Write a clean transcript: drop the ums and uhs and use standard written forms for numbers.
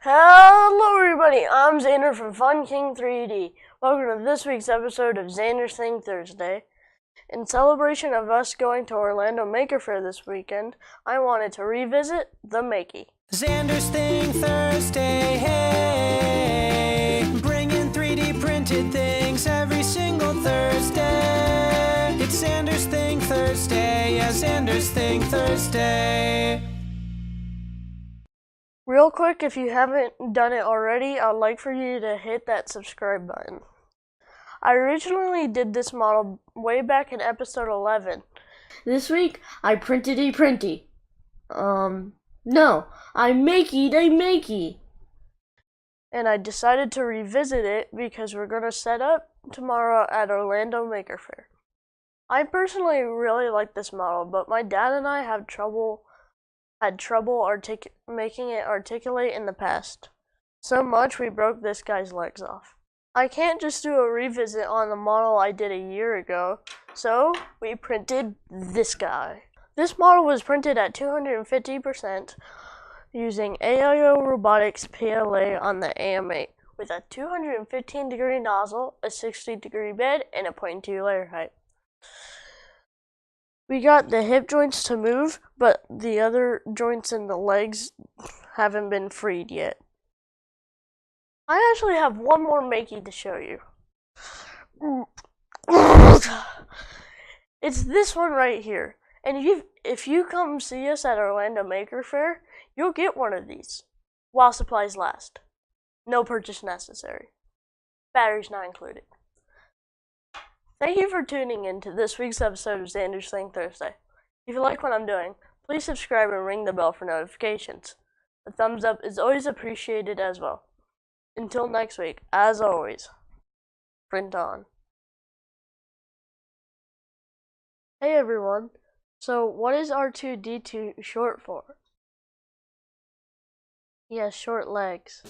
Hello everybody, I'm Xander from Fun King 3D. Welcome to this week's episode of Xander's Thing Thursday. In celebration of us going to Orlando Maker Faire this weekend, I wanted to revisit the Makey. Xander's Thing Thursday, hey, bringing 3D printed things every single Thursday. It's Xander's Thing Thursday, yeah, Xander's Thing Thursday. Real quick, if you haven't done it already, I'd like for you to hit that subscribe button. I originally did this model way back in episode 11. This week, I printed a printy. No, I makeyed a makey. And I decided to revisit it because we're going to set up tomorrow at Orlando Maker Faire. I personally really like this model, but my dad and I had trouble making it articulate in the past. So much we broke this guy's legs off. I can't just do a revisit on the model I did a year ago, so we printed this guy. This model was printed at 250% using AIO Robotics PLA on the AM8 with a 215-degree nozzle, a 60-degree bed, and a 0.2 layer height. We got the hip joints to move, but the other joints in the legs haven't been freed yet. I actually have one more Makey to show you. It's this one right here. And if you come see us at Orlando Maker Faire, you'll get one of these while supplies last. No purchase necessary. Batteries not included. Thank you for tuning in to this week's episode of Xander's Thing Thursday. If you like what I'm doing, please subscribe and ring the bell for notifications. A thumbs up is always appreciated as well. Until next week, as always, print on. Hey everyone, so what is R2-D2 short for? He has short legs.